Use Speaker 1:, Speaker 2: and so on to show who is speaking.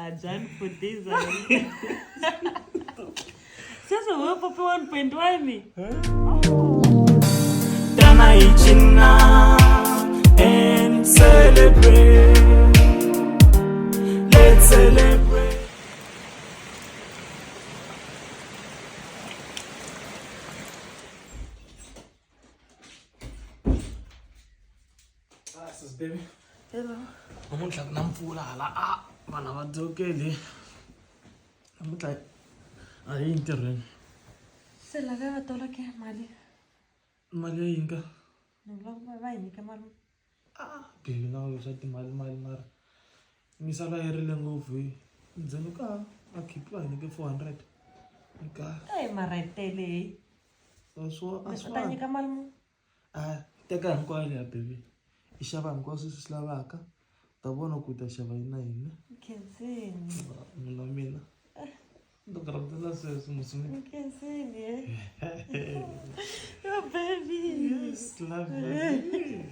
Speaker 1: junk food these are. Sasa wewe popo 1.1.
Speaker 2: Tana ichina and celebrate. Let's celebrate. Sis baby.
Speaker 1: Hello.
Speaker 2: Namuntlha kunampfula hala vana va dzokeli. Namuntlha a hi ntirhweni.
Speaker 1: Se la va tola ke mali.
Speaker 2: Mali ya yinga.
Speaker 1: Ngilava va nyika mali.
Speaker 2: Baby na u swa timali mara. Misala yerile ngopfu hi. Ndzeni ka a khipiwa hi nyike 400. Eka.
Speaker 1: Mara tele. Ta nyika mali mu?
Speaker 2: Teka hinkwayo ya baby. I xava hinkwaswo swi lavaka. Ta vona ku ta xava yini na yini.
Speaker 1: Khensini.
Speaker 2: Mina mina. Ndzi rhandza sweswo musimi.
Speaker 1: Khensini. Your baby.
Speaker 2: Yes, love you.